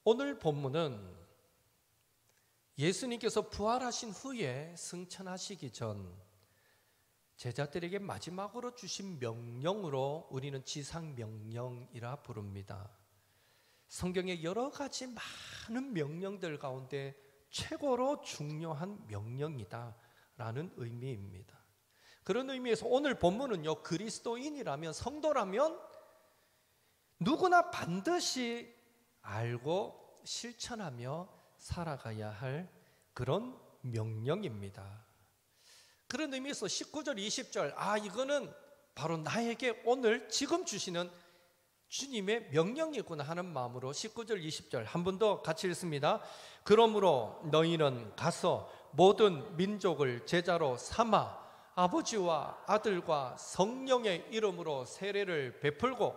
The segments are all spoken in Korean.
오늘 본문은 예수님께서 부활하신 후에 승천하시기 전 제자들에게 마지막으로 주신 명령으로 우리는 지상명령이라 부릅니다. 성경의 여러 가지 많은 명령들 가운데 최고로 중요한 명령이다라는 의미입니다. 그런 의미에서 오늘 본문은요, 그리스도인이라면, 성도라면 누구나 반드시 알고 실천하며 살아가야 할 그런 명령입니다. 그런 의미에서 19절, 20절, 이거는 바로 나에게 오늘 지금 주시는 주님의 명령이구나 하는 마음으로 19절, 20절 한 번 더 같이 읽습니다. 그러므로 너희는 가서 모든 민족을 제자로 삼아 아버지와 아들과 성령의 이름으로 세례를 베풀고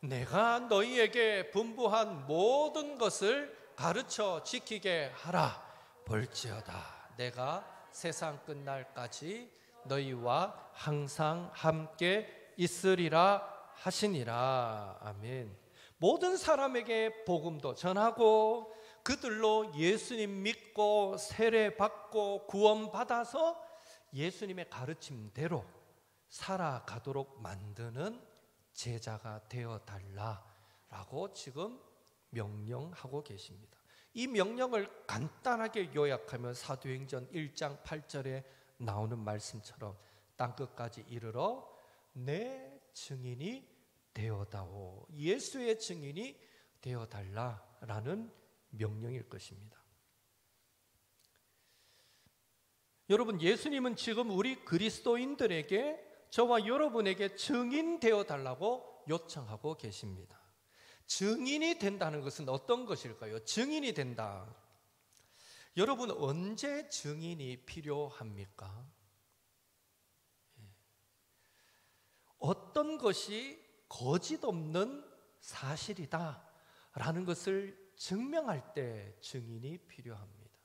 내가 너희에게 분부한 모든 것을 가르쳐 지키게 하라. 볼지어다 내가 세상 끝날까지 너희와 항상 함께 있으리라 하시니라. 아멘. 모든 사람에게 복음도 전하고 그들로 예수님 믿고 세례 받고 구원 받아서 예수님의 가르침대로 살아가도록 만드는 제자가 되어 달라라고 지금 명령하고 계십니다. 이 명령을 간단하게 요약하면 사도행전 1장 8절에 나오는 말씀처럼 땅끝까지 이르러 내 증인이 되어다오, 예수의 증인이 되어달라라는 명령일 것입니다. 여러분, 예수님은 지금 우리 그리스도인들에게, 저와 여러분에게 증인 되어달라고 요청하고 계십니다. 증인이 된다는 것은 어떤 것일까요? 증인이 된다. 여러분, 언제 증인이 필요합니까? 어떤 것이 거짓 없는 사실이다 라는 것을 증명할 때 증인이 필요합니다.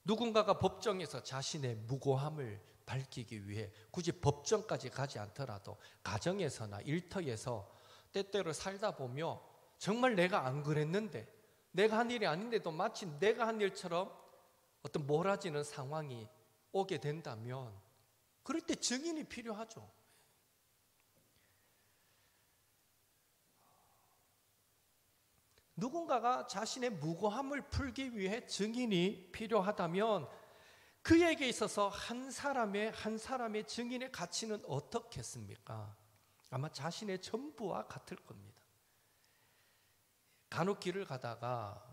누군가가 법정에서 자신의 무고함을 밝히기 위해 굳이 법정까지 가지 않더라도 가정에서나 일터에서 때때로 살다 보며 정말 내가 안 그랬는데, 내가 한 일이 아닌데도 마치 내가 한 일처럼 어떤 몰아지는 상황이 오게 된다면 그럴 때 증인이 필요하죠. 누군가가 자신의 무고함을 풀기 위해 증인이 필요하다면 그에게 있어서 한 사람의 증인의 가치는 어떻겠습니까? 아마 자신의 전부와 같을 겁니다. 간혹 길을 가다가,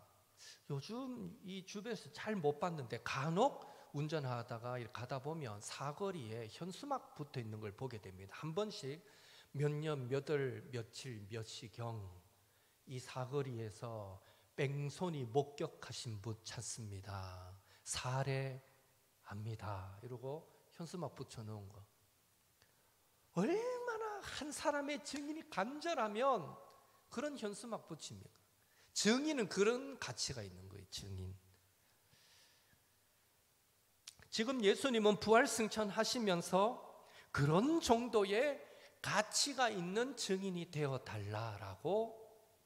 요즘 이 주변에서 잘 못 봤는데 간혹 운전하다가 가다 보면 사거리에 현수막 붙어 있는 걸 보게 됩니다. 한 번씩 몇 년, 몇 월, 며칠, 몇 시경 이 사거리에서 뺑소니 목격하신 분 찾습니다. 살해합니다. 이러고 현수막 붙여놓은 거. 얼마나 한 사람의 증인이 간절하면 그런 현수막 붙입니까? 증인은 그런 가치가 있는 거예요. 증인. 지금 예수님은 부활승천하시면서 그런 정도의 가치가 있는 증인이 되어 달라라고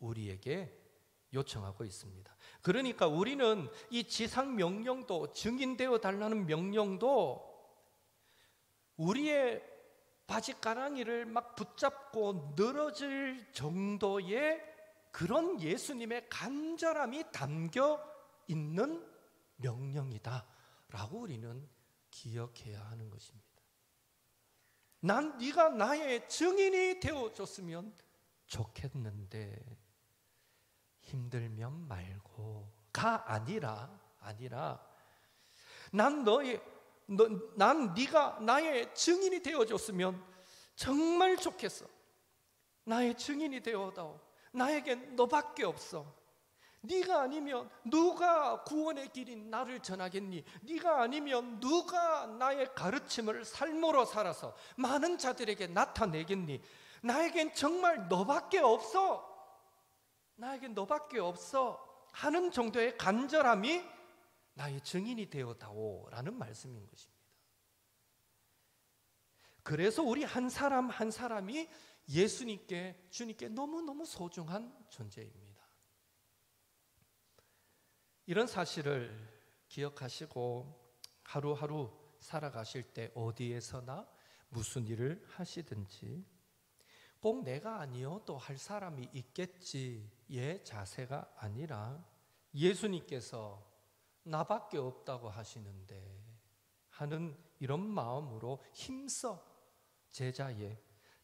우리에게 요청하고 있습니다. 그러니까 우리는 이 지상 명령도, 증인되어 달라는 명령도 우리의 바지가랑이를 막 붙잡고 늘어질 정도의 그런 예수님의 간절함이 담겨 있는 명령이다 라고 우리는 기억해야 하는 것입니다. 난 네가 나의 증인이 되어줬으면 좋겠는데 힘들면 말고가 아니라 난 네가 나의 증인이 되어줬으면 정말 좋겠어. 나의 증인이 되어다오. 나에겐 너밖에 없어. 네가 아니면 누가 구원의 길인 나를 전하겠니? 네가 아니면 누가 나의 가르침을 삶으로 살아서 많은 자들에게 나타내겠니? 나에겐 정말 너밖에 없어. 나에겐 너밖에 없어 하는 정도의 간절함이 나의 증인이 되어다오 라는 말씀인 것입니다. 그래서 우리 한 사람 한 사람이 예수님께, 주님께 너무너무 소중한 존재입니다. 이런 사실을 기억하시고 하루하루 살아가실 때 어디에서나 무슨 일을 하시든지 꼭 내가 아니어도 할 사람이 있겠지의 자세가 아니라 예수님께서 나밖에 없다고 하시는데 하는 이런 마음으로 힘써 제자의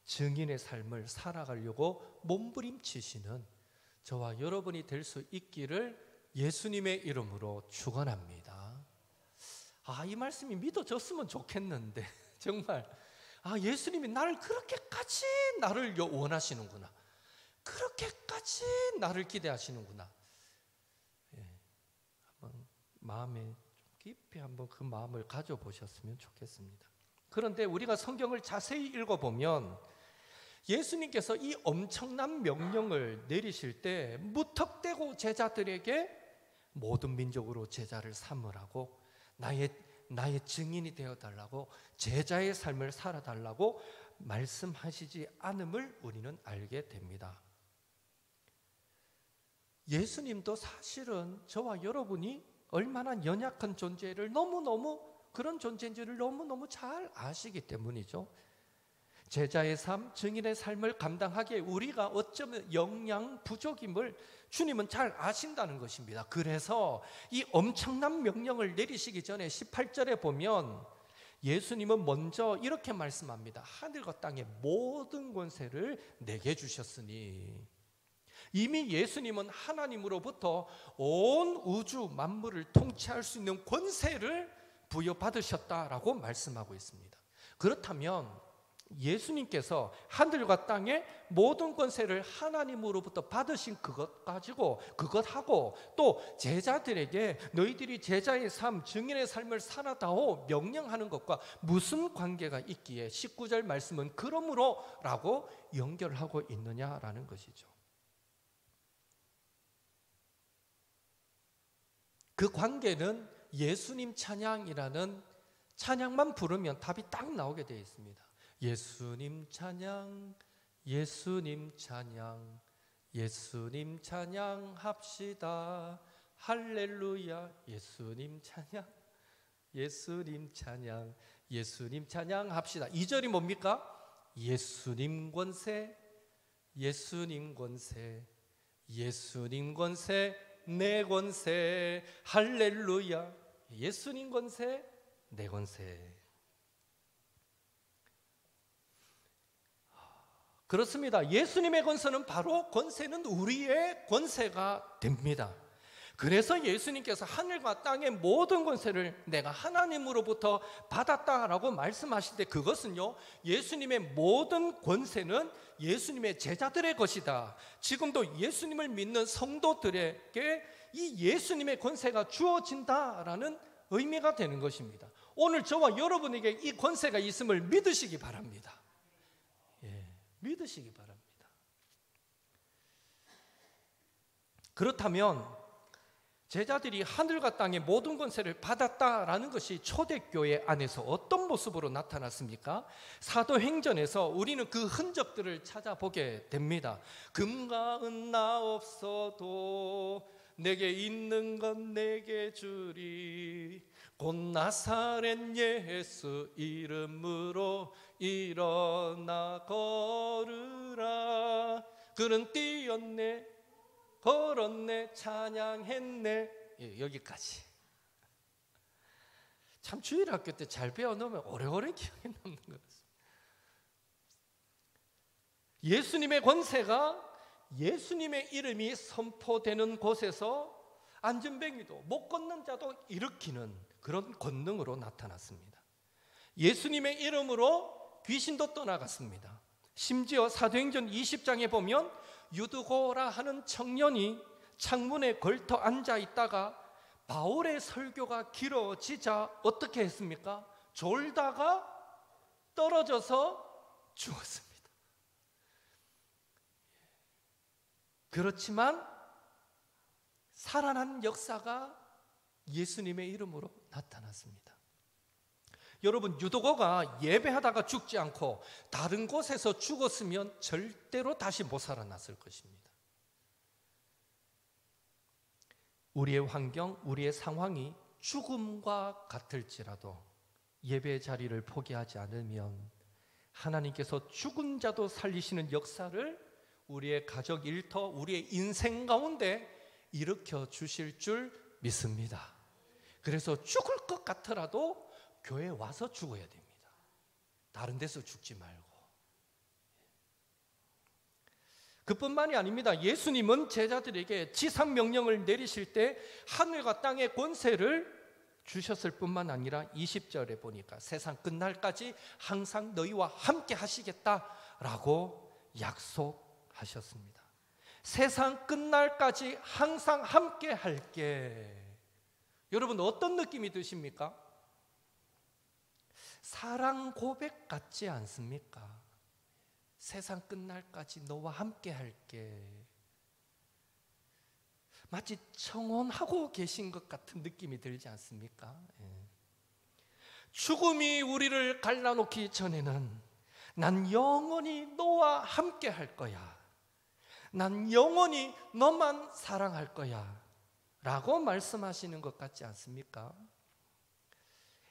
증인의 삶을 살아가려고 몸부림치시는 저와 여러분이 될 수 있기를 예수님의 이름으로 축원합니다. 이 말씀이 믿어졌으면 좋겠는데 정말 예수님이 나를 그렇게까지 나를 원하시는구나, 그렇게까지 나를 기대하시는구나. 한번 마음에 좀 깊이 한번 그 마음을 가져보셨으면 좋겠습니다. 그런데 우리가 성경을 자세히 읽어보면 예수님께서 이 엄청난 명령을 내리실 때 무턱대고 제자들에게 모든 민족으로 제자를 삼으라고, 나의 증인이 되어달라고, 제자의 삶을 살아달라고 말씀하시지 않음을 우리는 알게 됩니다. 예수님도 사실은 저와 여러분이 얼마나 연약한 존재를 그런 존재인지를 너무너무 잘 아시기 때문이죠. 제자의 삶, 증인의 삶을 감당하기에 우리가 어쩌면 영양 부족임을 주님은 잘 아신다는 것입니다. 그래서 이 엄청난 명령을 내리시기 전에 18절에 보면 예수님은 먼저 이렇게 말씀합니다. 하늘과 땅의 모든 권세를 내게 주셨으니, 이미 예수님은 하나님으로부터 온 우주 만물을 통치할 수 있는 권세를 부여받으셨다라고 말씀하고 있습니다. 그렇다면 예수님께서 하늘과 땅의 모든 권세를 하나님으로부터 받으신 그것 가지고, 그것하고 또 제자들에게 너희들이 제자의 삶, 증인의 삶을 살아다오 명령하는 것과 무슨 관계가 있기에 19절 말씀은 그러므로 라고 연결하고 있느냐라는 것이죠. 그 관계는 예수님 찬양이라는 찬양만 부르면 답이 딱 나오게 되어 있습니다. 예수님 찬양, 예수님 찬양, 예수님 찬양합시다. 할렐루야. 예수님 찬양, 예수님 찬양, 예수님 찬양합시다. 2절이 뭡니까? 예수님 권세, 예수님 권세, 예수님 권세, 내 권세. 할렐루야. 예수님 권세, 내 권세. 그렇습니다. 예수님의 권세는 바로 권세는 우리의 권세가 됩니다. 그래서 예수님께서 하늘과 땅의 모든 권세를 내가 하나님으로부터 받았다라고 말씀하실 때 그것은요, 예수님의 모든 권세는 예수님의 제자들의 것이다. 지금도 예수님을 믿는 성도들에게 이 예수님의 권세가 주어진다라는 의미가 되는 것입니다. 오늘 저와 여러분에게 이 권세가 있음을 믿으시기 바랍니다. 믿으시기 바랍니다. 그렇다면 제자들이 하늘과 땅의 모든 권세를 받았다라는 것이 초대교회 안에서 어떤 모습으로 나타났습니까? 사도행전에서 우리는 그 흔적들을 찾아보게 됩니다. 금과 은 나 없어도 내게 있는 건 내게 주리. 곧 나사렛 예수 이름으로 일어나 걸으라. 그는 뛰었네, 걸었네, 찬양했네. 여기까지. 참 주일학교 때 잘 배워놓으면 오래오래 기억에 남는 것 같습니다. 예수님의 권세가, 예수님의 이름이 선포되는 곳에서 안전뱅이도 못 걷는 자도 일으키는 그런 권능으로 나타났습니다. 예수님의 이름으로 귀신도 떠나갔습니다. 심지어 사도행전 20장에 보면 유두고라 하는 청년이 창문에 걸터 앉아 있다가 바울의 설교가 길어지자 어떻게 했습니까? 졸다가 떨어져서 죽었습니다. 그렇지만 살아난 역사가 예수님의 이름으로 나타났습니다. 여러분, 유도고가 예배하다가 죽지 않고 다른 곳에서 죽었으면 절대로 다시 못 살아났을 것입니다. 우리의 환경, 우리의 상황이 죽음과 같을지라도 예배의 자리를 포기하지 않으면 하나님께서 죽은 자도 살리시는 역사를 우리의 가족 일터, 우리의 인생 가운데 일으켜 주실 줄 믿습니다. 그래서 죽을 것 같더라도 교회에 와서 죽어야 됩니다. 다른 데서 죽지 말고. 그뿐만이 아닙니다. 예수님은 제자들에게 지상 명령을 내리실 때 하늘과 땅의 권세를 주셨을 뿐만 아니라 20절에 보니까 세상 끝날까지 항상 너희와 함께 하시겠다라고 약속하셨습니다. 세상 끝날까지 항상 함께 할게. 여러분 어떤 느낌이 드십니까? 사랑 고백 같지 않습니까? 세상 끝날까지 너와 함께 할게. 마치 청혼하고 계신 것 같은 느낌이 들지 않습니까? 죽음이 우리를 갈라놓기 전에는 난 영원히 너와 함께 할 거야. 난 영원히 너만 사랑할 거야 라고 말씀하시는 것 같지 않습니까?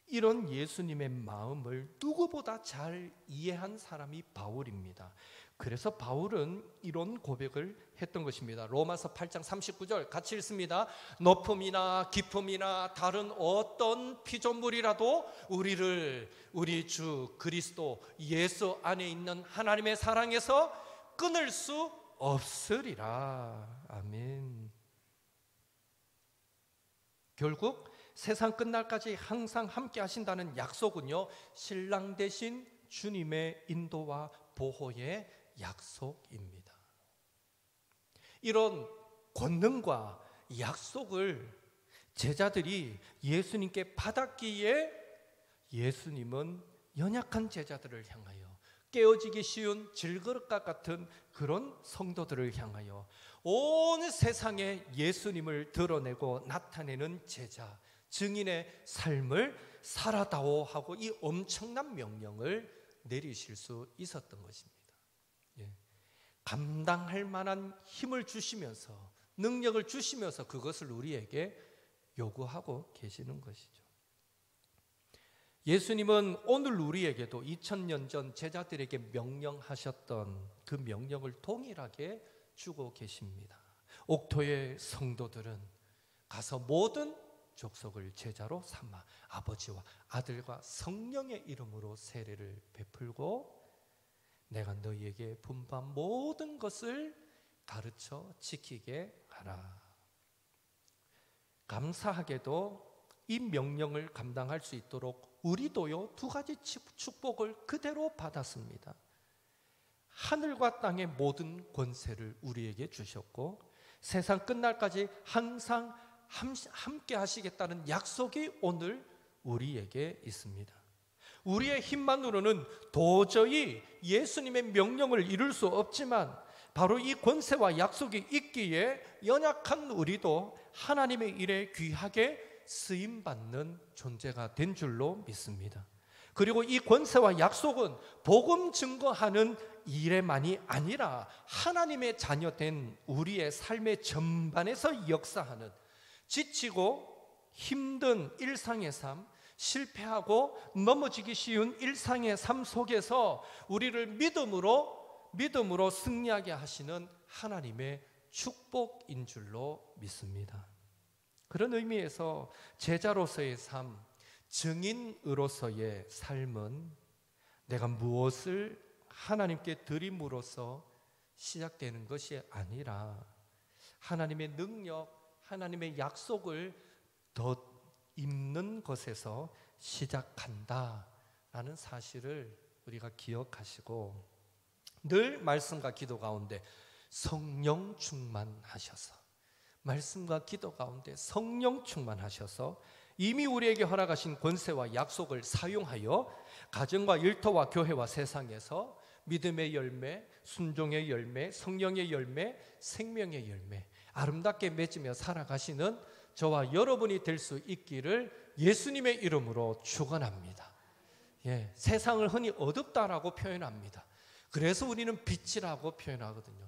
이런 예수님의 마음을 누구보다 잘 이해한 사람이 바울입니다. 그래서 바울은 이런 고백을 했던 것입니다. 로마서 8장 39절 같이 읽습니다. 높음이나 깊음이나 다른 어떤 피조물이라도 우리를 우리 주 그리스도 예수 안에 있는 하나님의 사랑에서 끊을 수 없으리라. 아멘. 결국 세상 끝날까지 항상 함께 하신다는 약속은요, 신랑 되신 주님의 인도와 보호의 약속입니다. 이런 권능과 약속을 제자들이 예수님께 받았기에 예수님은 연약한 제자들을 향하여, 깨어지기 쉬운 질그릇과 같은 그런 성도들을 향하여 온 세상에 예수님을 드러내고 나타내는 제자, 증인의 삶을 살아다오 하고 이 엄청난 명령을 내리실 수 있었던 것입니다. 감당할 만한 힘을 주시면서, 능력을 주시면서 그것을 우리에게 요구하고 계시는 것이죠. 예수님은 오늘 우리에게도 2000년 전 제자들에게 명령하셨던 그 명령을 동일하게 주고 계십니다. 옥토의 성도들은 가서 모든 족속을 제자로 삼아 아버지와 아들과 성령의 이름으로 세례를 베풀고 내가 너희에게 분부한 모든 것을 가르쳐 지키게 하라. 감사하게도 이 명령을 감당할 수 있도록 우리도요, 두 가지 축복을 그대로 받았습니다. 하늘과 땅의 모든 권세를 우리에게 주셨고 세상 끝날까지 항상 함께 하시겠다는 약속이 오늘 우리에게 있습니다. 우리의 힘만으로는 도저히 예수님의 명령을 이룰 수 없지만 바로 이 권세와 약속이 있기에 연약한 우리도 하나님의 일에 귀하게 쓰임받는 존재가 된 줄로 믿습니다. 그리고 이 권세와 약속은 복음 증거하는 일에만이 아니라 하나님의 자녀된 우리의 삶의 전반에서 역사하는, 지치고 힘든 일상의 삶, 실패하고 넘어지기 쉬운 일상의 삶 속에서 우리를 믿음으로 승리하게 하시는 하나님의 축복인 줄로 믿습니다. 그런 의미에서 제자로서의 삶, 증인으로서의 삶은 내가 무엇을 하나님께 드림으로써 시작되는 것이 아니라 하나님의 능력, 하나님의 약속을 더 입는 것에서 시작한다라는 사실을 우리가 기억하시고 늘 말씀과 기도 가운데 성령 충만하셔서, 말씀과 기도 가운데 성령 충만하셔서 이미 우리에게 허락하신 권세와 약속을 사용하여 가정과 일터와 교회와 세상에서 믿음의 열매, 순종의 열매, 성령의 열매, 생명의 열매 아름답게 맺으며 살아가시는 저와 여러분이 될 수 있기를 예수님의 이름으로 축원합니다. 세상을 흔히 어둡다라고 표현합니다. 그래서 우리는 빛이라고 표현하거든요.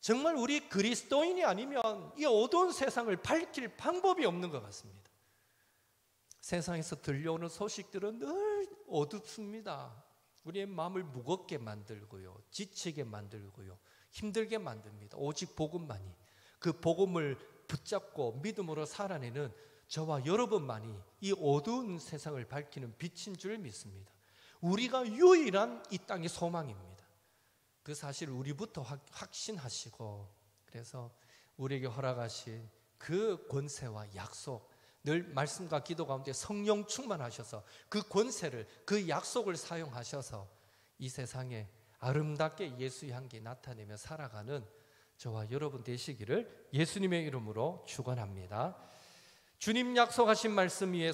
정말 우리 그리스도인이 아니면 이 어두운 세상을 밝힐 방법이 없는 것 같습니다. 세상에서 들려오는 소식들은 늘 어둡습니다. 우리의 마음을 무겁게 만들고요, 지치게 만들고요, 힘들게 만듭니다. 오직 복음만이, 그 복음을 붙잡고 믿음으로 살아내는 저와 여러분만이 이 어두운 세상을 밝히는 빛인 줄 믿습니다. 우리가 유일한 이 땅의 소망입니다. 그 사실을 우리부터 확신하시고, 그래서 우리에게 허락하신 그 권세와 약속, 늘 말씀과 기도 가운데 성령 충만하셔서 그 권세를, 그 약속을 사용하셔서 이 세상에 아름답게 예수의 향기 나타내며 살아가는 저와 여러분 되시기를 예수님의 이름으로 축원합니다. 주님 약속하신 말씀 위에